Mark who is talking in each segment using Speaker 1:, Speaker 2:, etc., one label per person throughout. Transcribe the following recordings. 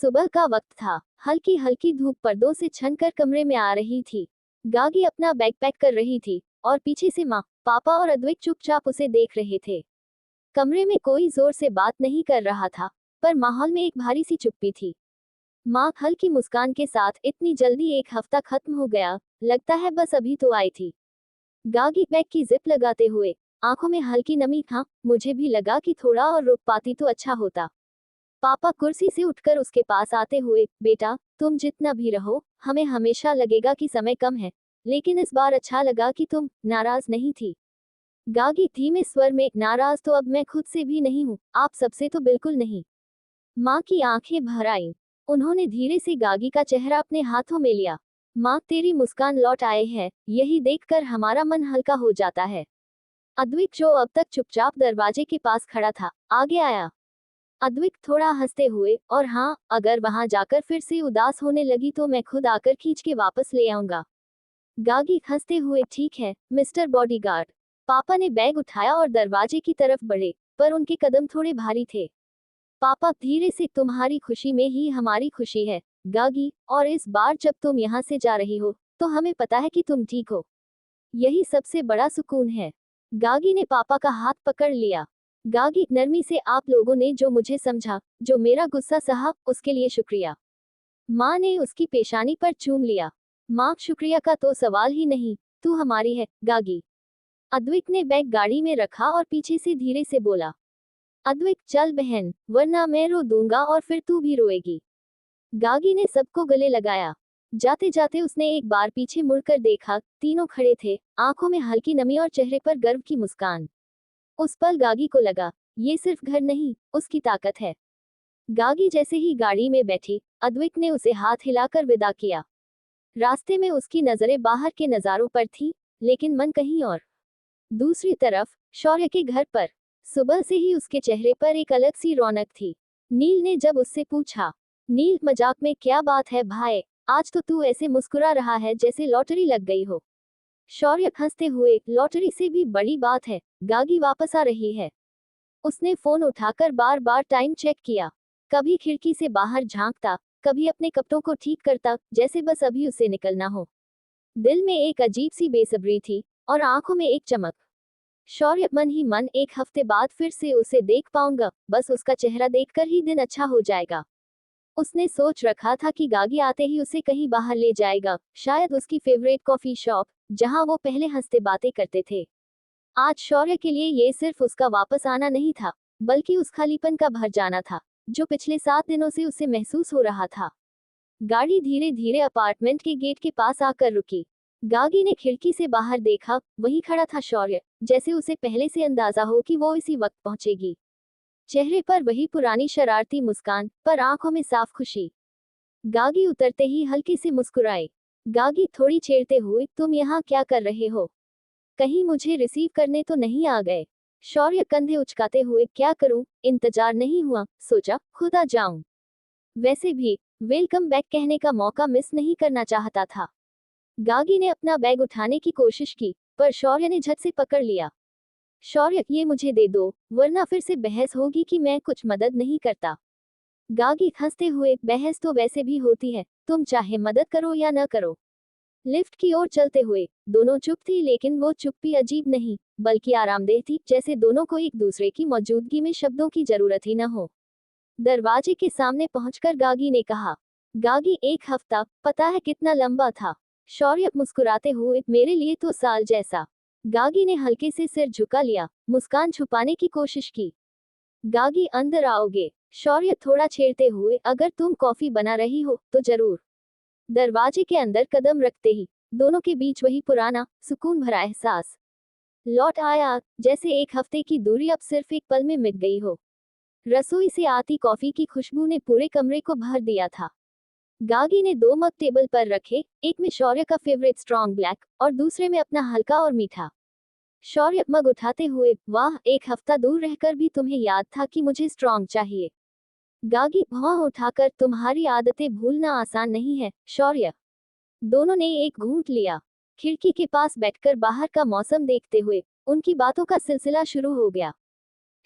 Speaker 1: सुबह का वक्त था। हल्की हल्की धूप पर्दों से छनकर कमरे में आ रही थी। गागी अपना बैग पैक कर रही थी और पीछे से माँ, पापा और अद्वैत चुपचाप उसे देख रहे थे। कमरे में कोई जोर से बात नहीं कर रहा था, पर माहौल में एक भारी सी चुप्पी थी। माँ हल्की मुस्कान के साथ, इतनी जल्दी एक हफ्ता खत्म हो गया, लगता है बस अभी तो आई थी। गागी बैग की जिप लगाते हुए, आंखों में हल्की नमी। हाँ, मुझे भी लगा कि थोड़ा और रुक पाती तो अच्छा होता। पापा कुर्सी से उठकर उसके पास आते हुए, बेटा, तुम जितना भी रहो, हमें हमेशा लगेगा कि समय कम है, लेकिन इस बार अच्छा लगा कि तुम नाराज नहीं थी। गागी धीमे स्वर में, नाराज तो अब मैं खुद से भी नहीं हूँ, आप सबसे तो बिल्कुल नहीं। माँ की आंखें भर आईं। उन्होंने धीरे से गागी का चेहरा अपने हाथों में लिया। माँ, तेरी मुस्कान लौट आए है, यही देखकर हमारा मन हल्का हो जाता है। अद्विक, जो अब तक चुपचाप दरवाजे के पास खड़ा था, आगे आया। अद्विक थोड़ा हंसते हुए, और हाँ, अगर वहां जाकर फिर से उदास होने लगी तो मैं खुद आकर खींच के वापस ले आऊंगा। गागी हंसते हुए, ठीक है मिस्टर बॉडीगार्ड। पापा ने बैग उठाया और दरवाजे की तरफ बढ़े, पर उनके कदम थोड़े भारी थे। पापा धीरे से, तुम्हारी खुशी में ही हमारी खुशी है गागी, और इस बार जब तुम यहाँ से जा रही हो, तो हमें पता है कि तुम ठीक हो। यही सबसे बड़ा सुकून है। गागी ने पापा का हाथ पकड़ लिया। गागी नरमी से, आप लोगों ने जो मुझे समझा, जो मेरा गुस्सा सहा, उसके लिए शुक्रिया। माँ ने उसकी पेशानी पर चूम लिया। माँ, शुक्रिया का तो सवाल ही नहीं, तू हमारी है गागी। अद्विक ने बैग गाड़ी में रखा और पीछे से धीरे से बोला, अद्विक चल बहन, वरना मैं रो दूंगा और फिर तू भी रोएगी। गागी ने सबको गले लगाया। जाते जाते उसने एक बार पीछे मुड़कर देखा, तीनों खड़े थे, आंखों में हल्की नमी और चेहरे पर गर्व की मुस्कान। उस पल गागी को लगा, ये सिर्फ घर नहीं, उसकी ताकत है। गागी जैसे ही गाड़ी में बैठी, अद्विक ने उसे हाथ हिलाकर विदा किया। रास्ते में उसकी नजरें बाहर के नजारों पर थी, लेकिन मन कहीं और। दूसरी तरफ, शौर्य के घर पर, सुबह से ही उसके चेहरे पर एक अलग सी रौनक थी। नील ने जब उससे पूछा, नील मजाक में, क्या बात है भाई, आज तो तू ऐसे मुस्कुरा रहा है जैसे लॉटरी लग गई हो। शौर्य हंसते हुए, लॉटरी से भी बड़ी बात है, गागी वापस आ रही है। उसने फोन उठाकर बार बार टाइम चेक किया। कभी खिड़की से बाहर झांकता, कभी अपने कपड़ों को ठीक करता, जैसे बस अभी उसे निकलना हो। दिल में एक अजीब सी बेसब्री थी, और आंखों में एक चमक। शौर्य मन ही मन, एक हफ्ते बाद फिर से उसे देख पाऊंगा, बस उसका चेहरा देखकर ही दिन अच्छा हो जाएगा। उसने सोच रखा था कि गागी आते ही उसे कहीं बाहर ले जाएगा, शायद उसकी फेवरेट कॉफी शॉप, जहां वो पहले हंसते बातें करते थे। आज शौर्य के लिए ये सिर्फ उसका वापस आना नहीं था, बल्कि उस खालीपन का भर जाना था, जो पिछले 7 दिनों से उसे महसूस हो रहा था। गाड़ी धीरे धीरे अपार्टमेंट के गेट के पास आकर रुकी। गागी ने खिड़की से बाहर देखा, वहीं खड़ा था शौर्य, जैसे उसे पहले से अंदाजा हो कि वो इसी वक्त पहुंचेगी। चेहरे पर वही पुरानी शरारती मुस्कान, पर आंखों में साफ खुशी। गागी उतरते ही हल्के से मुस्कुराए। गागी थोड़ी छेड़ते हुए, तुम यहाँ क्या कर रहे हो? कहीं मुझे रिसीव करने तो नहीं आ गए? शौर्य कंधे उचकाते हुए, क्या करूं, इंतजार नहीं हुआ, सोचा खुद आ जाऊं। वैसे भी वेलकम बैक कहने का मौका मिस नहीं करना चाहता था। गागी ने अपना बैग उठाने की कोशिश की, पर शौर्य ने झट से पकड़ लिया। शौर्य, ये मुझे दे दो, वरना फिर से बहस होगी कि मैं कुछ मदद नहीं करता। गागी हंसते हुए, बहस तो वैसे भी होती है, तुम चाहे मदद करो या न करो। लिफ्ट की ओर चलते हुए, दोनों चुप थी, लेकिन वो चुप्पी अजीब नहीं, बल्कि आरामदेह थी, जैसे दोनों को एक दूसरे की मौजूदगी में शब्दों की जरूरत ही न हो। दरवाजे के सामने पहुंचकर गागी ने कहा, गागी, एक हफ्ता पता है कितना लंबा था? शौर्य मुस्कुराते हुए, मेरे लिए तो साल जैसा। गागी ने हल्के से सिर झुका लिया, मुस्कान छुपाने की कोशिश की। गागी, अंदर आओगे? शौर्य थोड़ा छेड़ते हुए, अगर तुम कॉफी बना रही हो तो जरूर। दरवाजे के अंदर कदम रखते ही दोनों के बीच वही पुराना सुकून भरा एहसास लौट आया, जैसे एक हफ्ते की दूरी अब सिर्फ एक पल में मिट गई हो। रसोई से आती कॉफी की खुशबू ने पूरे कमरे को भर दिया था। गागी ने 2 मग टेबल पर रखे, एक में शौर्य का फेवरेट स्ट्रॉन्ग ब्लैक और दूसरे में अपना हल्का और मीठा। शौर्य मग उठाते हुए, वाह, एक हफ्ता दूर रहकर भी तुम्हें याद था कि मुझे स्ट्रॉन्ग चाहिए। गागी भौं उठाकर, तुम्हारी आदतें भूलना आसान नहीं है शौर्य। दोनों ने एक घूंट लिया। खिड़की के पास बैठकर बाहर का मौसम देखते हुए उनकी बातों का सिलसिला शुरू हो गया।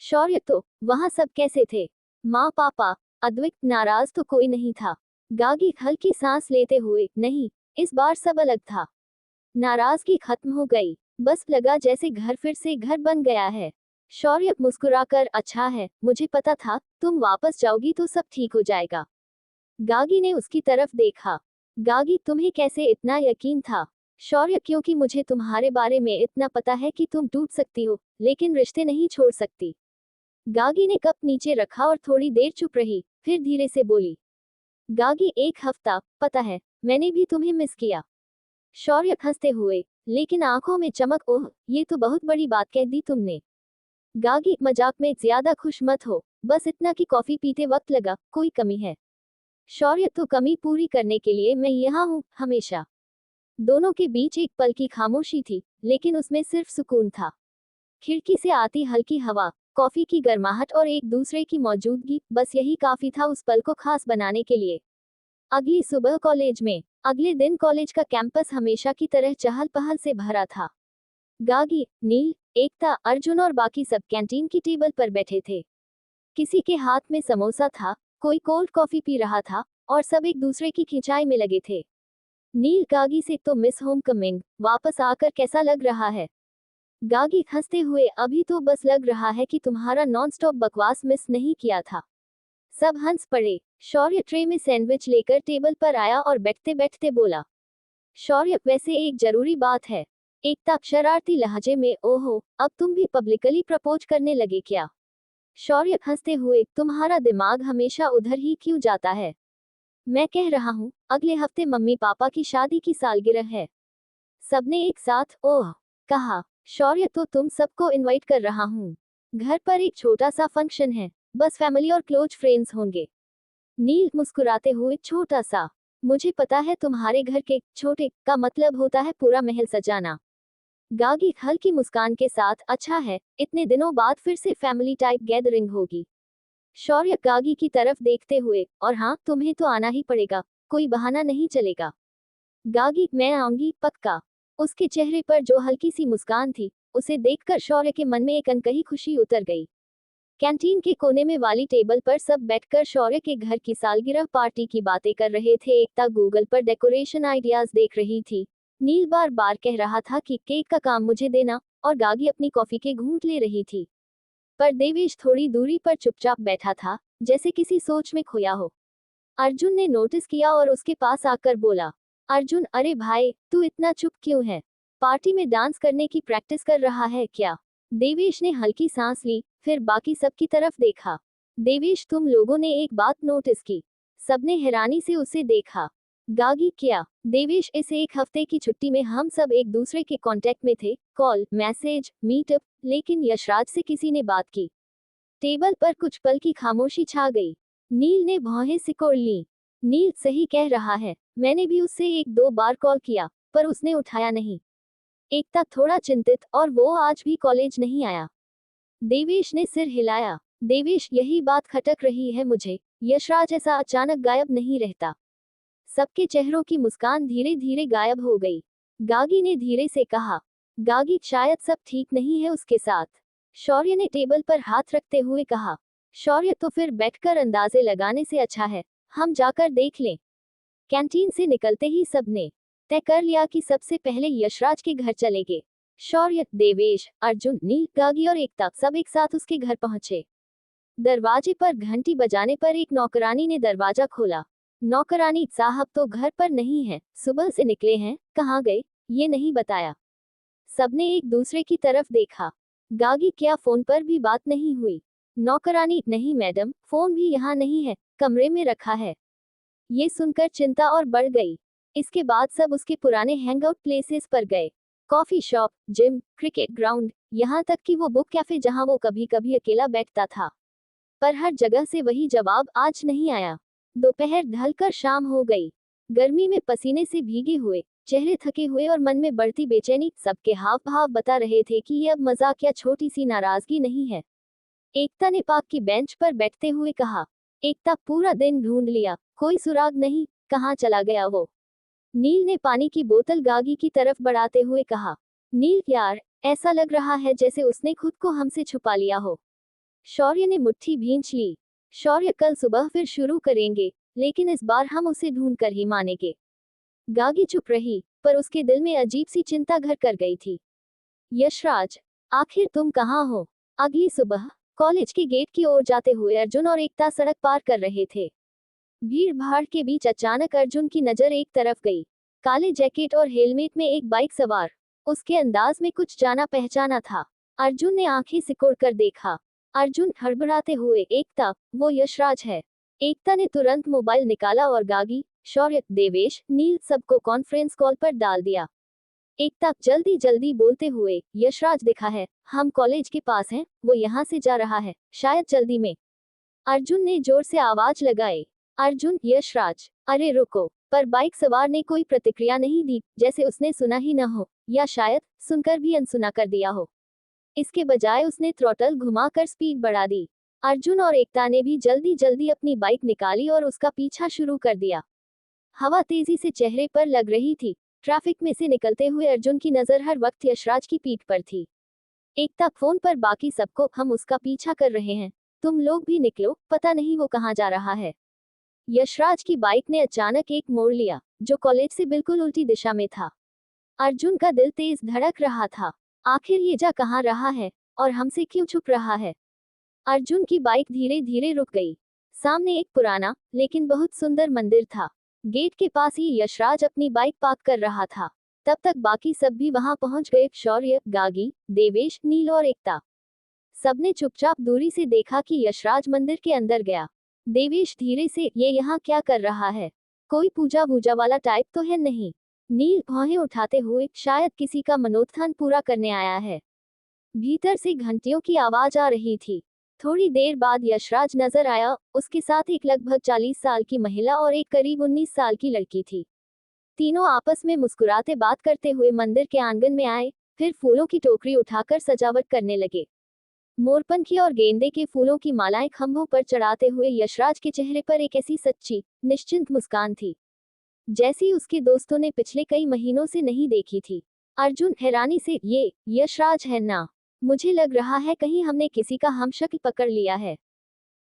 Speaker 1: शौर्य, तो वहां सब कैसे थे? माँ, पापा, अद्विक नाराज तो कोई नहीं था। गागी हल्की सांस लेते हुए, नहीं, इस बार सब अलग था। नाराजगी खत्म हो गई, बस लगा जैसे घर फिर से घर बन गया है। शौर्य मुस्कुराकर, अच्छा है, मुझे पता था तुम वापस जाओगी तो सब ठीक हो जाएगा। गागी ने उसकी तरफ देखा। गागी, तुम्हें कैसे इतना यकीन था? शौर्य, क्योंकि मुझे तुम्हारे बारे में इतना पता है कि तुम टूट सकती हो, लेकिन रिश्ते नहीं छोड़ सकती। गागी ने कप नीचे रखा और थोड़ी देर चुप रही, फिर धीरे से बोली, गागी, 1 हफ्ता, पता है, मैंने भी तुम्हें मिस किया। शौर्य हंसते हुए, लेकिन आंखों में चमक, ओह, ये तो बहुत बड़ी बात कह दी तुमने। गागी, मजाक में ज्यादा खुश मत हो, बस इतना कि कॉफी पीते वक्त लगा कोई कमी है। शौर्य, तो कमी पूरी करने के लिए मैं यहाँ हूँ, हमेशा। दोनों के बीच एक पल की खामोशी थी, लेकिन उसमें सिर्फ सुकून था। खिड़की से आती हल्की हवा, कॉफी की गर्माहट और एक दूसरे की मौजूदगी, बस यही काफी था उस पल को खास बनाने के लिए। अगली सुबह कॉलेज में। अगले दिन कॉलेज का कैंपस हमेशा की तरह चहल पहल से भरा था। गागी, नील, एकता, अर्जुन और बाकी सब कैंटीन की टेबल पर बैठे थे। किसी के हाथ में समोसा था, कोई कोल्ड कॉफी पी रहा था, और सब एक दूसरे की खिंचाई में लगे थे। नील, गागी से तो मिस होम कमिंग, वापस आकर कैसा लग रहा है? गागी हंसते हुए, अभी तो बस लग रहा है कि तुम्हारा नॉनस्टॉप बकवास मिस नहीं किया था। सब हंस पड़े। शौर्य ट्रे में सैंडविच लेकर टेबल पर आया और बैठते बैठते बोला, शौर्य, वैसे एक जरूरी बात है। एकता शरारती लहजे में, ओहो, अब तुम भी पब्लिकली प्रपोज करने लगे क्या? शौर्य हंसते हुए, तुम्हारा दिमाग हमेशा उधर ही क्यों जाता है? मैं कह रहा हूँ, अगले हफ्ते मम्मी पापा की शादी की सालगिरह है। सबने एक साथ ओह कहा। शौर्य, तो तुम सबको इनवाइट कर रहा हूँ। घर पर एक छोटा सा फंक्शन है, बस फैमिली और क्लोज फ्रेंड्स होंगे। नील मुस्कुराते हुए, छोटा सा? मुझे पता है तुम्हारे घर के छोटे का मतलब होता है पूरा महल सजाना। गागी हल्की मुस्कान के साथ, अच्छा है, इतने दिनों बाद फिर से फैमिली टाइप गैदरिंग होगी। शौर्य गागी की तरफ देखते हुए, और हाँ, तुम्हें तो आना ही पड़ेगा, कोई बहाना नहीं चलेगा। गागी, मैं आऊंगी, पक्का। उसके चेहरे पर जो हल्की सी मुस्कान थी, उसे देखकर शौर्य के मन में एक अनकही खुशी उतर गई। कैंटीन के कोने में वाली टेबल पर सब बैठकर शौर्य के घर की सालगिरह पार्टी की बातें कर रहे थे। एकता गूगल पर डेकोरेशन आइडियाज देख रही थी। नील बार बार कह रहा था कि केक का काम मुझे देना, और गागी अपनी कॉफी के घूंट ले रही थी। पर देवेश थोड़ी दूरी पर चुपचाप बैठा था, जैसे किसी सोच में खोया हो। अर्जुन ने नोटिस किया और उसके पास आकर बोला, अर्जुन, अरे भाई, तू इतना चुप क्यों है? पार्टी में डांस करने की प्रैक्टिस कर रहा है क्या? देवेश ने हल्की सांस ली, फिर बाकी सब की तरफ देखा। देवेश, तुम लोगों ने एक बात नोटिस की? सबने हैरानी से उसे देखा। गागी, क्या? देवेश, इस 1 हफ्ते की छुट्टी में हम सब एक दूसरे के कांटेक्ट में थे, कॉल, मैसेज, मीटअप, लेकिन यशराज से किसी ने बात की? टेबल पर कुछ पल की खामोशी छा गई। नील ने भौहें सिकोड़ ली। नील सही कह रहा है, मैंने भी उससे 1-2 बार कॉल किया, पर उसने उठाया नहीं। एकता थोड़ा चिंतित, और वो आज भी कॉलेज नहीं आया। देवेश ने सिर हिलाया। देवेश, यही बात खटक रही है मुझे, यशराज ऐसा अचानक गायब नहीं रहता। सबके चेहरों की मुस्कान धीरे धीरे गायब हो गई। गागी ने धीरे से कहा, गागी, शायद सब ठीक नहीं है उसके साथ। शौर्य ने टेबल पर हाथ रखते हुए कहा, शौर्य, तो फिर बैठकर अंदाजे लगाने से अच्छा है हम जाकर देख लें। कैंटीन से निकलते ही सबने तय कर लिया कि सबसे पहले यशराज के घर चलेंगे। शौर्य, देवेश, अर्जुन, नील, गागी और एकता सब एक साथ उसके घर पहुंचे। दरवाजे पर घंटी बजाने पर एक नौकरानी ने दरवाजा खोला। नौकरानी, साहब तो घर पर नहीं है, सुबह से निकले हैं, कहाँ गए, ये नहीं बताया। सबने एक दूसरे की तरफ देखा। गागी, क्या फोन पर भी बात नहीं हुई? नौकरानी, नहीं मैडम, फोन भी यहाँ नहीं है, कमरे में रखा है। ये सुनकर चिंता और बढ़ गई। इसके बाद सब उसके पुराने हैंगआउट प्लेसेस पर गए, coffee shop, gym, cricket ground, यहाँ तक कि वो बुक कैफे जहाँ वो कभी कभी अकेला बैठता था। पर हर जगह से वही जवाब आज नहीं आया। दोपहर ढलकर शाम हो गई। गर्मी में पसीने से भीगे हुए चेहरे, थके हुए और मन में बढ़ती बेचैनी, सबके हाव भाव बता रहे थे कि ये अब मजाक या छोटी सी नाराजगी नहीं है। एकता ने पार्क की बेंच पर बैठते हुए कहा, एकता, पूरा दिन ढूंढ लिया, कोई सुराग नहीं, कहाँ चला गया वो? नील ने पानी की बोतल गागी की तरफ बढ़ाते हुए कहा, नील यार, ऐसा लग रहा है जैसे उसने खुद को हमसे छुपा लिया हो। शौर्य ने मुट्ठी भींच ली। शौर्य कल सुबह फिर शुरू करेंगे, लेकिन इस बार हम उसे ढूंढ कर ही मानेंगे। गागी चुप रही, पर उसके दिल में अजीब सी चिंता घर कर गई थी। यशराज, आखिर तुम कहाँ हो? अगली सुबह कॉलेज के गेट की ओर जाते हुए अर्जुन और एकता सड़क पार कर रहे थे। भीड़ भाड़ के बीच अचानक अर्जुन की नजर एक तरफ गई। काले जैकेट और हेलमेट में एक बाइक सवार। उसके अंदाज में कुछ जाना पहचाना था। अर्जुन ने आंखें सिकोड़कर देखा। अर्जुन हड़बड़ाते हुए, एकता, वो यशराज है। एकता ने तुरंत मोबाइल निकाला और गागी, शौर्य, देवेश, नील सबको कॉन्फ्रेंस कॉल पर डाल दिया। एकता जल्दी जल्दी बोलते हुए, यशराज दिखा है, हम कॉलेज के पास हैं, वो यहाँ से जा रहा है, शायद जल्दी में। अर्जुन ने जोर से आवाज लगाई। अर्जुन, यशराज, अरे रुको। पर बाइक सवार ने कोई प्रतिक्रिया नहीं दी, जैसे उसने सुना ही न हो, या शायद सुनकर भी अनसुना कर दिया हो। इसके बजाय उसने थ्रॉटल घुमाकर स्पीड बढ़ा दी। अर्जुन और एकता ने भी जल्दी जल्दी अपनी बाइक निकाली और उसका पीछा शुरू कर दिया। हवा तेजी से चेहरे पर लग रही थी। ट्रैफिक में से निकलते हुए अर्जुन की नजर हर वक्त यशराज की पीठ पर थी। एकता फोन पर बाकी सबको, हम उसका पीछा कर रहे हैं, तुम लोग भी निकलो, पता नहीं वो कहाँ जा रहा है। यशराज की बाइक ने अचानक एक मोड़ लिया, जो कॉलेज से बिल्कुल उल्टी दिशा में था। अर्जुन का दिल तेज धड़क रहा था। आखिर ये जा कहाँ रहा है, और हमसे क्यों छुप रहा है? अर्जुन की बाइक धीरे धीरे रुक गई। सामने एक पुराना लेकिन बहुत सुंदर मंदिर था। गेट के पास ही यशराज अपनी बाइक पार्क कर रहा था। तब तक बाकी सब भी वहां पहुंच गए। शौर्य, गागी, देवेश, नील और एकता। सबने चुपचाप दूरी से देखा कि यशराज मंदिर के अंदर गया। देवेश धीरे से, ये यहाँ क्या कर रहा है? कोई पूजा वूजा वाला टाइप तो है नहीं? नील भौहें उठाते हुए, शायद किसी का मनोत्थान पूरा करने आया है। भीतर से घंटियों की आवाज आ रही थी। थोड़ी देर बाद यशराज नजर आया। उसके साथ एक लगभग 40 साल की महिला और एक करीब 19 साल की लड़की थी। तीनों आपस में मुस्कुराते बात करते हुए मंदिर के आंगन में आए, फिर फूलों की टोकरी उठाकर सजावट करने लगे। मोरपंखी और गेंदे के फूलों की मालाएं खंभों पर चढ़ाते हुए यशराज के चेहरे पर एक ऐसी सच्ची, निश्चिंत मुस्कान थी, जैसी उसके दोस्तों ने पिछले कई महीनों से नहीं देखी थी। अर्जुन हैरानी से, ये यशराज है ना? मुझे लग रहा है कहीं हमने किसी का हमशक्ल पकड़ लिया है।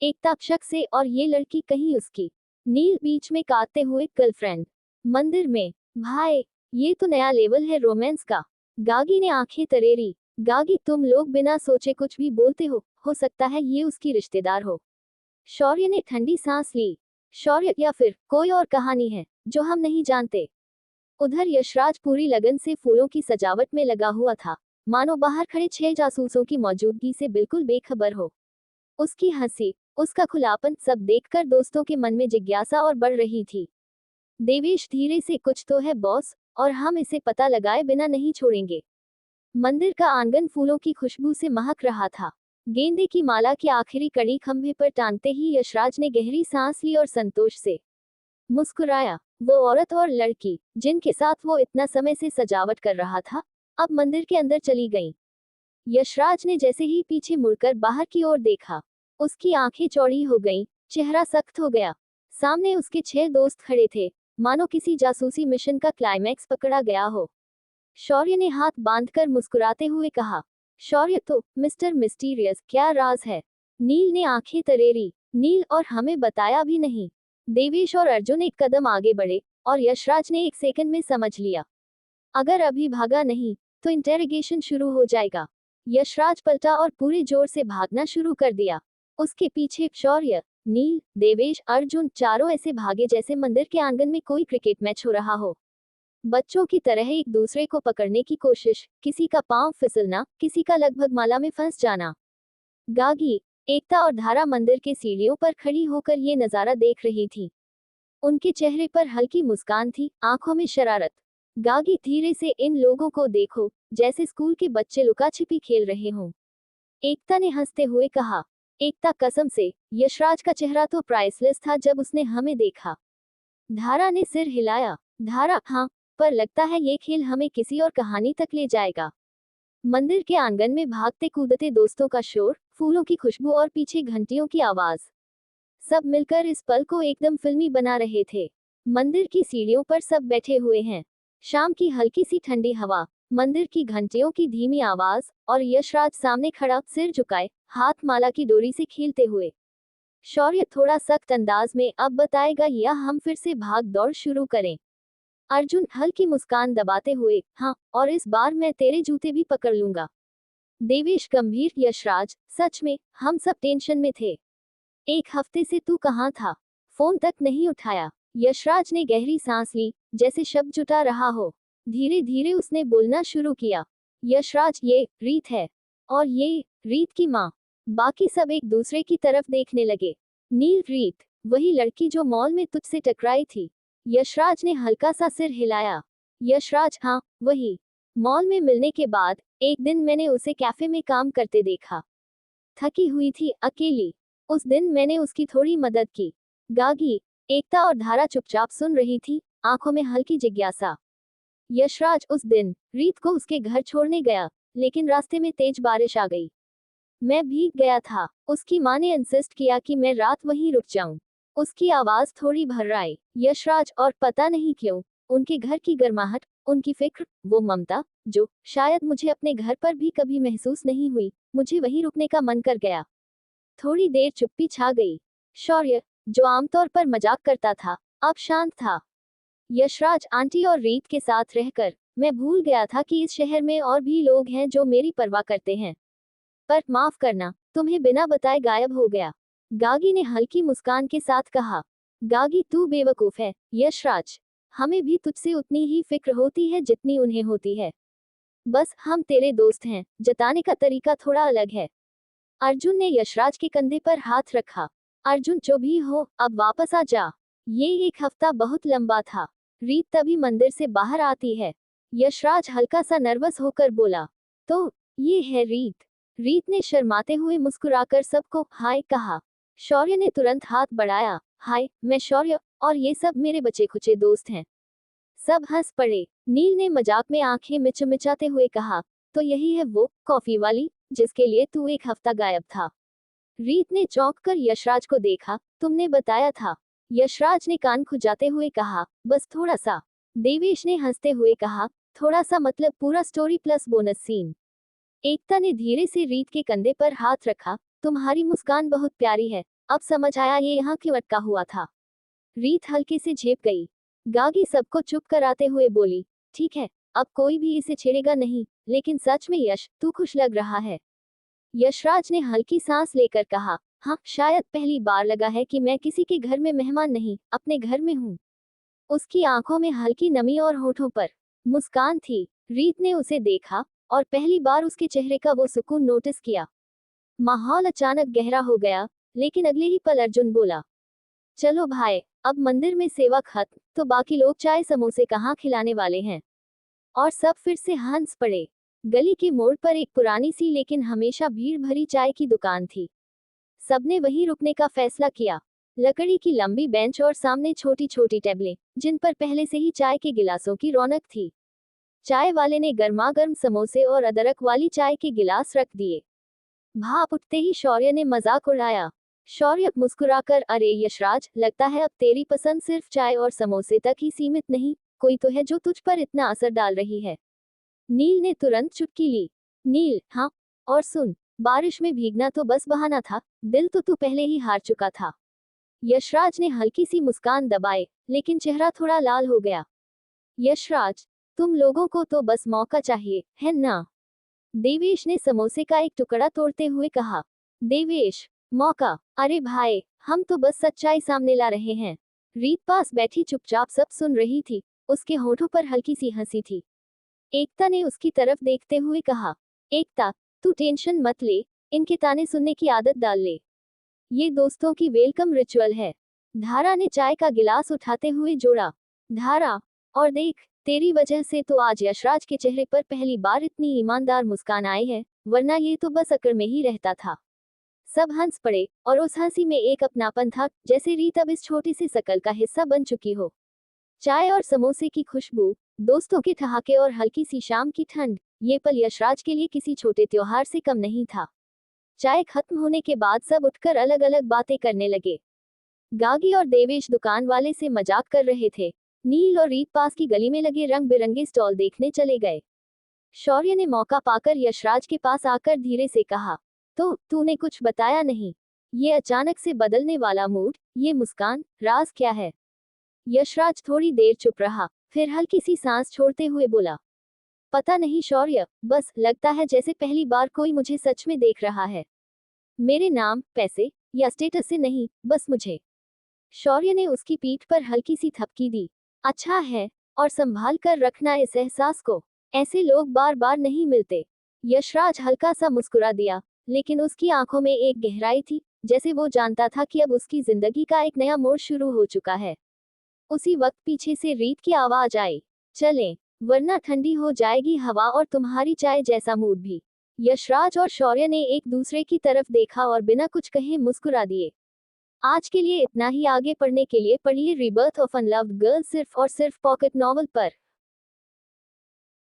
Speaker 1: एकता शक से, और ये लड़की कहीं उसकी? नील बीच में काटते हुए, गर्लफ्रेंड मंदिर में? भाई, ये तो नया लेवल है रोमांस का। गागी ने आंखें तरेरी। गागी, तुम लोग बिना सोचे कुछ भी बोलते हो सकता है ये उसकी रिश्तेदार हो। शौर्य ने ठंडी सांस ली। शौर्य, या फिर कोई और कहानी है जो हम नहीं जानते। उधर यशराज पूरी लगन से फूलों की सजावट में लगा हुआ था, मानो बाहर खड़े 6 जासूसों की मौजूदगी से बिल्कुल बेखबर हो। उसकी हंसी, उसका खुलापन, सब देखकर दोस्तों के मन में जिज्ञासा और बढ़ रही थी। देवेश धीरे से, कुछ तो है बॉस, और हम इसे पता लगाए बिना नहीं छोड़ेंगे। मंदिर का आंगन फूलों की खुशबू से महक रहा था। गेंदे की माला की आखिरी कड़ी खंभे पर टांगते ही यशराज ने गहरी सांस ली और संतोष से मुस्कुराया। वो औरत और लड़की, जिनके साथ वो इतना समय से सजावट कर रहा था, अब मंदिर के अंदर चली गईं। यशराज ने जैसे ही पीछे मुड़कर बाहर की ओर देखा, उसकी आंखें चौड़ी हो गईं, चेहरा सख्त हो गया। सामने उसके 6 दोस्त खड़े थे, मानो किसी जासूसी मिशन का क्लाइमैक्स पकड़ा गया हो। शौर्य ने हाथ बांधकर मुस्कुराते हुए कहा, शौर्य, तो मिस्टर मिस्टीरियस, क्या राज है? नील ने आंखें तरेरी। नील, और हमें बताया भी नहीं। देवेश और अर्जुन एक कदम आगे बढ़े, और यशराज ने एक सेकंड में समझ लिया, अगर अभी भागा नहीं तो इंटेरोगेशन शुरू हो जाएगा। यशराज पलटा और पूरे जोर से भागना शुरू कर दिया। उसके पीछे शौर्य, नील, देवेश, अर्जुन, चारों ऐसे भागे जैसे मंदिर के आंगन में कोई क्रिकेट मैच हो रहा हो। बच्चों की तरह एक दूसरे को पकड़ने की कोशिश, किसी का पांव फिसलना, किसी का लगभग माला में फंस जाना। गागी, एकता और धारा मंदिर के सीढ़ियों पर खड़ी होकर ये नजारा देख रही थी। उनके चेहरे पर हल्की मुस्कान थी, आंखों में शरारत। गागी, धीरे से, इन लोगों को देखो, जैसे स्कूल के बच्चे लुका छिपी खेल रहे हों। एकता ने हंसते हुए कहा। एकता, कसम से, यशराज का चेहरा तो प्राइसलेस था जब उसने हमें देखा। धारा ने सिर हिलाया। धारा, हाँ, पर लगता है ये खेल हमें किसी और कहानी तक ले जाएगा। मंदिर के आंगन में भागते कूदते दोस्तों का शोर, फूलों की खुशबू और पीछे घंटियों की आवाज, सब मिलकर इस पल को एकदम फिल्मी बना रहे थे। मंदिर की सीढ़ियों पर सब बैठे हुए हैं। शाम की हल्की सी ठंडी हवा, मंदिर की घंटियों की धीमी आवाज, और यशराज सामने खड़ा, सिर झुकाए, हाथ माला की डोरी से खेलते हुए। शौर्य थोड़ा सख्त अंदाज में, अब बताएगा या हम फिर से भाग दौड़ शुरू करें? अर्जुन हल्की मुस्कान दबाते हुए, हाँ, और इस बार मैं तेरे जूते भी पकड़ लूंगा। देवेश गंभीर, यशराज, सच में, हम सब टेंशन में थे। एक हफ्ते से तू कहाँ था? फोन तक नहीं उठाया। यशराज ने गहरी सांस ली, जैसे शब्द जुटा रहा हो। धीरे धीरे उसने बोलना शुरू किया। यशराज, ये रीत है, और ये रीत की माँ। बाकी सब एक दूसरे की तरफ देखने लगे। नील, रीत, वही लड़की जो मॉल में तुझसे टकराई थी? यशराज ने हल्का सा सिर हिलाया। यशराज, हाँ, वही। मॉल में मिलने के बाद एक दिन मैंने उसे कैफे में काम करते देखा। थकी हुई थी, अकेली। उस दिन मैंने उसकी थोड़ी मदद की। गागी, एकता और धारा चुपचाप सुन रही थी, आंखों में हल्की जिज्ञासा। यशराज, उस दिन रीत को उसके घर छोड़ने गया, लेकिन रास्ते में तेज बारिश आ गई। मैं भीग गया था। उसकी माँ ने इंसिस्ट किया कि मैं रात वहीं रुक जाऊं। उसकी आवाज थोड़ी भर्राई। यशराज, और पता नहीं क्यों, उनके घर की गर्माहट, उनकी फिक्र, वो ममता, जो शायद मुझे अपने घर पर भी कभी महसूस नहीं हुई, मुझे वहीं रुकने का मन कर गया। थोड़ी देर चुप्पी छा गई। शौर्य, जो आमतौर पर मजाक करता था, अब शांत था। यशराज, आंटी और रीत के साथ रहकर मैं भूल गया था कि इस शहर में और भी लोग हैं जो मेरी परवाह करते हैं। पर माफ करना, तुम्हें बिना बताए गायब हो गया। गागी ने हल्की मुस्कान के साथ कहा। गागी, तू बेवकूफ है, यशराज। हमें भी तुझसे उतनी ही फिक्र होती है जितनी उन्हें होती है। बस हम तेरे दोस्त हैं, जताने का तरीका थोड़ा अलग है। अर्जुन ने यशराज के कंधे पर हाथ रखा। अर्जुन, जो भी हो, अब वापस आ जा। ये एक हफ्ता बहुत लंबा था। रीत तभी मंदिर से बाहर आती है। यशराज हल्का सा नर्वस होकर बोला, तो ये है रीत। रीत ने शर्माते हुए मुस्कुराकर सबको हाय कहा। शौर्य ने तुरंत हाथ बढ़ाया। हाय, मैं शौर्य, और ये सब मेरे बचे खुचे दोस्त हैं। सब हंस पड़े। नील ने मजाक में आंखें मिचमिचाते हुए कहा, तो यही है वो कॉफी वाली, जिसके लिए तू एक हफ्ता गायब था? रीत ने चौंक कर यशराज को देखा। तुमने बताया था? यशराज ने कान खुजाते हुए कहा, बस थोड़ा सा। देवेश ने हंसते हुए कहा, थोड़ा सा मतलब पूरा स्टोरी प्लस बोनस सीन। एकता ने धीरे से रीत के कंधे पर हाथ रखा। तुम्हारी मुस्कान बहुत प्यारी है, अब समझ आया ये यहाँ क्यों अटका हुआ था। रीत हल्के से झेप गई। गागी सबको चुप कराते हुए बोली, ठीक है, अब कोई भी इसे छेड़ेगा नहीं, लेकिन सच में यश, तू खुश लग रहा है। यशराज ने हल्की सांस लेकर कहा, हाँ, शायद पहली बार लगा है कि मैं किसी के घर में मेहमान नहीं, अपने घर में हूँ। उसकी आंखों में हल्की नमी और होठों पर मुस्कान थी। रीत ने उसे देखा, और पहली बार उसके चेहरे का वो सुकून नोटिस किया। माहौल अचानक गहरा हो गया, लेकिन अगले ही पल अर्जुन बोला, चलो भाई, अब मंदिर में सेवा खत्म, तो बाकी लोग चाय समोसे कहाँ खिलाने वाले हैं? और सब फिर से हंस पड़े। गली के मोड़ पर एक पुरानी सी लेकिन हमेशा भीड़ भरी चाय की दुकान थी। सबने वहीं रुकने का फैसला किया। लकड़ी की लंबी बेंच और सामने छोटी छोटी टेबलें, जिन पर पहले से ही चाय के गिलासों की रौनक थी। चाय वाले ने गर्मागर्म समोसे और अदरक वाली चाय के गिलास रख दिए। भाप उठते ही शौर्य ने मजाक उड़ाया। शौर्य मुस्कुराकर, अरे यशराज, लगता है अब तेरी पसंद सिर्फ चाय और समोसे तक ही सीमित नहीं, कोई तो है जो तुझ पर इतना असर डाल रही है। नील ने तुरंत चुटकी ली। नील, हाँ, और सुन, बारिश में भीगना तो बस बहाना था, दिल तो तू पहले ही हार चुका था। यशराज ने हल्की सी मुस्कान दबाए, लेकिन चेहरा थोड़ा लाल हो गया। यशराज, तुम लोगों को तो बस मौका चाहिए, है ना? देवेश ने समोसे का एक टुकड़ा तोड़ते हुए कहा। देवेश, मौका? अरे भाई, हम तो बस सच्चाई सामने ला रहे हैं। रीत पास बैठी चुपचाप सब सुन रही थी। उसके होठों पर हल्की सी हंसी थी। एकता ने उसकी तरफ देखते हुए कहा, एकता, तू टेंशन मत ले, इनके ताने सुनने की आदत डाल ले। ये दोस्तों की वेलकम रिचुअल है। धारा ने चाय का गिलास उठाते हुए जोड़ा। धारा, और देख, तेरी वजह से तो आज यशराज के चेहरे पर पहली बार इतनी ईमानदार मुस्कान आई है, वरना ये तो बस अकड़ में ही रहता था। सब हंस पड़े, और उस हंसी में एक अपनापन था, जैसे रीत अब इस छोटी सी शकल का हिस्सा बन चुकी हो। चाय और समोसे की खुशबू, दोस्तों के ठहाके और हल्की सी शाम की ठंड, ये पल यशराज के लिए किसी छोटे त्योहार से कम नहीं था। चाय खत्म होने के बाद सब उठकर अलग अलग बातें करने लगे। गागी और देवेश दुकान वाले से मजाक कर रहे थे। नील और रीत पास की गली में लगे रंग बिरंगे स्टॉल देखने चले गए। शौर्य ने मौका पाकर यशराज के पास आकर धीरे से कहा, तो तूने कुछ बताया नहीं? ये अचानक से बदलने वाला मूड, ये मुस्कान, राज क्या है? यशराज थोड़ी देर चुप रहा, फिर हल्की सी सांस छोड़ते हुए बोला, पता नहीं शौर्य, बस लगता है जैसे पहली बार कोई मुझे सच में देख रहा है। मेरे नाम, पैसे या स्टेटस से नहीं, बस मुझे। शौर्य ने उसकी पीठ पर हल्की सी थपकी दी। अच्छा है, और संभाल कर रखना इस एहसास को। ऐसे लोग बार बार नहीं मिलते। यशराज हल्का सा मुस्कुरा दिया, लेकिन उसकी आंखों में एक गहराई थी, जैसे वो जानता था कि अब उसकी जिंदगी का एक नया मोड़ शुरू हो चुका है। उसी वक्त पीछे से रीत की आवाज आई, चलें, वरना ठंडी हो जाएगी हवा और तुम्हारी चाय जैसा मूड भी। यशराज और शौर्य ने एक दूसरे की तरफ देखा और बिना कुछ कहे मुस्कुरा दिए। आज के लिए इतना ही। आगे पढ़ने के लिए पढ़िए रिबर्थ ऑफ अनलव्ड गर्ल सिर्फ और सिर्फ पॉकेट नॉवल पर।